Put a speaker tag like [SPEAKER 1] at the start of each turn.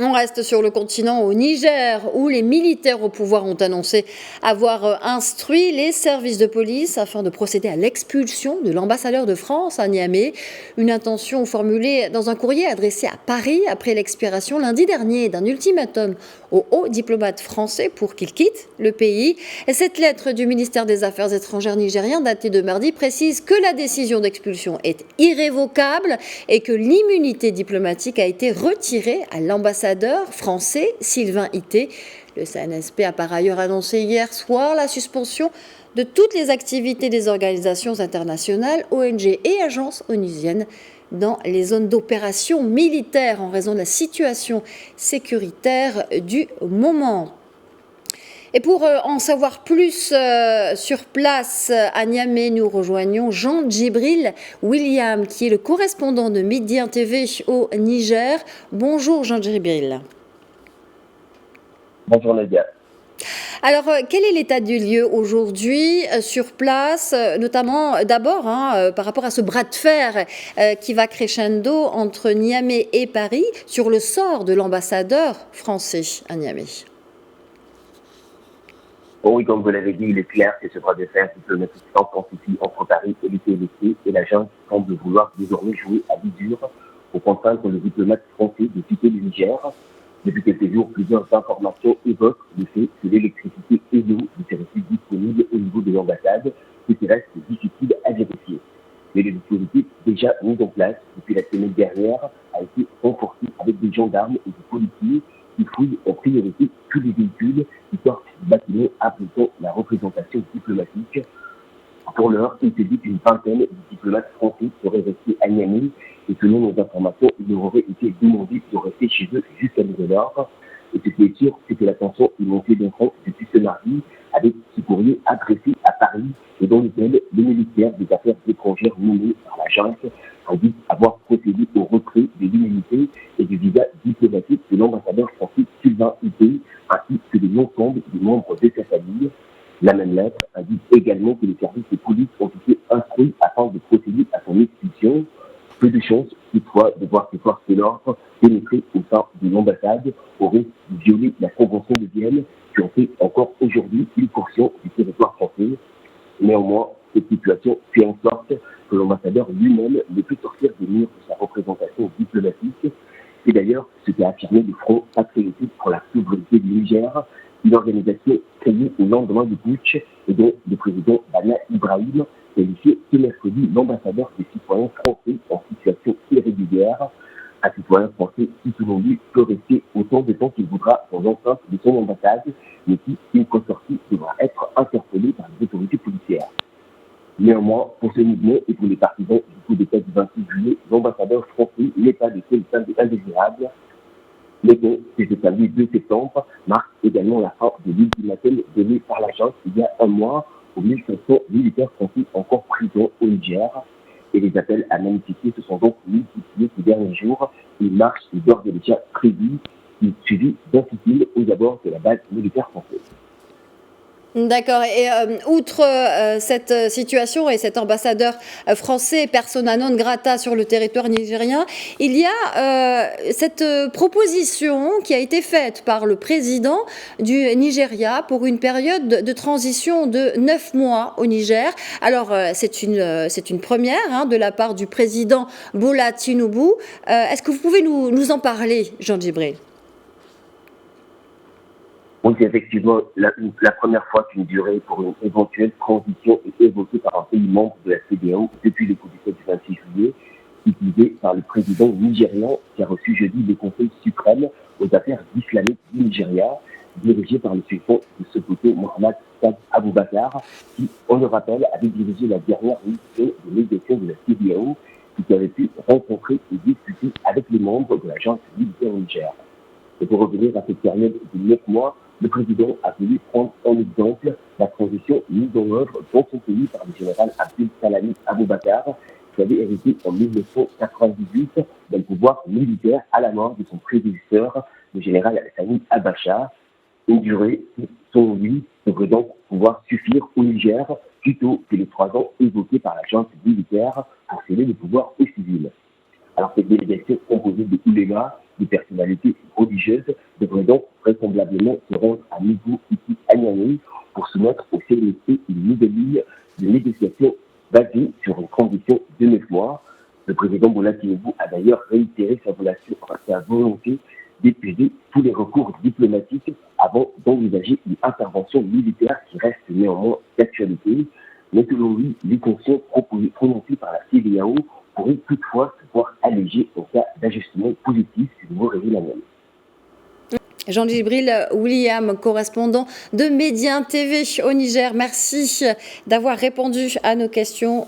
[SPEAKER 1] On reste sur le continent au Niger, où les militaires au pouvoir ont annoncé avoir instruit les services de police afin de procéder à l'expulsion de l'ambassadeur de France à Niamey. Une intention formulée dans un courrier adressé à Paris après l'expiration lundi dernier d'un ultimatum au haut diplomate français pour qu'il quitte le pays. Et cette lettre du ministère des Affaires étrangères nigérien datée de mardi précise que la décision d'expulsion est irrévocable et que l'immunité diplomatique a été retirée à l'ambassadeur français Sylvain Ité. Le CNSP a par ailleurs annoncé hier soir la suspension de toutes les activités des organisations internationales, ONG et agences onusiennes dans les zones d'opération militaire en raison de la situation sécuritaire du moment. Et pour en savoir plus sur place à Niamey, nous rejoignons Jean-Djibril William, qui est le correspondant de Midi 1 TV au Niger. Bonjour Jean-Djibril.
[SPEAKER 2] Bonjour Nadia.
[SPEAKER 1] Alors, quel est l'état du lieu aujourd'hui sur place, notamment d'abord par rapport à ce bras de fer qui va crescendo entre Niamey et Paris sur le sort de l'ambassadeur français à Niamey?
[SPEAKER 2] Oui, comme vous l'avez dit, il est clair que ce bras de fer diplomatique s'intensifie entre Paris et l'UTLC et la junte semble vouloir désormais jouer à l'usure pour contraindre le diplomate français de quitter le Niger. Depuis quelques jours, plusieurs informations évoquent le fait que l'électricité et l'eau ne seraient plus disponibles au niveau de l'ambassade, ce qui reste difficile à vérifier. Mais le dispositif déjà mis en place depuis la semaine dernière a été renforcé avec des gendarmes et des policiers qui fouillent en priorité tous les véhicules qui sortent du bâtiment abritant la représentation diplomatique. Pour l'heure, il se dit qu'une vingtaine de diplomates français seraient restés à Niamey et selon nos informations, il leur aurait été demandé de rester chez eux jusqu'à nouvel ordre. Et ce qui est sûr, c'est que la tension est montée d'un cran depuis ce mardi avec ce courrier adressé à Paris et dans lequel le ministère des Affaires étrangères nommé par la junte indique avoir procédé au retrait de l'immunité et du visa diplomatique de l'ambassadeur français Sylvain Ité ainsi que de l'ensemble des membres de sa famille. La même lettre indique également que les services de police ont été instruits afin de procéder à son expulsion. Peu de chances, toutefois, de voir ces forces de l'ordre pénétrer au sein de l'ambassade au risque de violer la Convention de Vienne qui en fait encore aujourd'hui une portion du territoire français. Néanmoins, cette situation fait en sorte que l'ambassadeur lui-même ne peut sortir des murs de sa représentation diplomatique. C'est d'ailleurs ce qu'a affirmé le Front patriotique pour la souveraineté du Niger, une organisation créée au lendemain du putsch et dont le président Bana Ibrahim qualifié ce mercredi l'ambassadeur des citoyens français en situation irrégulière. Un citoyen français qui, selon lui, peut rester autant de temps qu'il voudra dans l'enceinte de son ambassade, mais qui, une fois sorti, devra être interpellé par les autorités policières. Néanmoins, pour ce mouvement et pour les partisans du coup d'État du 26 juillet, l'ambassadeur français n'est pas le seul samedi indésirable. Mais que ce samedi 2 septembre marque également la fin de l'ultimatum donné par la junte il y a un mois aux 1500 militaires français encore présents au Niger. Et les appels à manifester se sont donc multipliés ces derniers jours. Une marche est d'ores et déjà prévue, suivie d'un sit-in aux abords de la base militaire française.
[SPEAKER 1] D'accord. Et outre cette situation et cet ambassadeur français persona non grata sur le territoire nigérien, il y a cette proposition qui a été faite par le président du Nigeria pour une période de transition de 9 mois au Niger. Alors, c'est une première de la part du président Bola Tinubu. Est-ce que vous pouvez nous en parler, Jean-Djibril ?
[SPEAKER 2] Oui, c'est effectivement la première fois qu'une durée pour une éventuelle transition est évoquée par un pays membre de la CEDEAO depuis le coup d'État du 26 juillet, utilisé par le président nigérian qui a reçu jeudi le Conseil suprême aux affaires islamiques du Nigeria, dirigé par le sultan de Sokoto, Mohamed Saad Aboubakar, qui, on le rappelle, avait dirigé la dernière mission de médiation de la CEDEAO, qui avait pu rencontrer et discuter avec les membres de la junte militaire au Niger. Et pour revenir à cette période de 9 mois, le président a voulu prendre en exemple la transition mise en œuvre dans son pays par le général Abdel Salami Aboubakar, qui avait hérité en 1998 d'un pouvoir militaire à la mort de son prédécesseur, le général Sani Abacha. Une durée qui, selon lui, devrait donc pouvoir suffire au Niger plutôt que les 3 ans évoqués par la junte militaire pour céder le pouvoir aux civils. Alors cette délégation composée de oulémas des personnalités religieuses devraient donc vraisemblablement se rendre à nouveau ici à Niamey pour soumettre au CNSP une nouvelle ligne de négociation basée sur une transition de 9 mois. Le président Bola Tinubu a d'ailleurs réitéré sa volonté d'épuiser tous les recours diplomatiques avant d'envisager une intervention militaire qui reste néanmoins d'actualité. Mais selon lui, les sanctions prononcées par la CEDEAO pourraient toutefois se voir allégées en cas d'ajustement positif du nouveau régime annuel.
[SPEAKER 1] Jean-Djibril William, correspondant de Médien TV au Niger, merci d'avoir répondu à nos questions.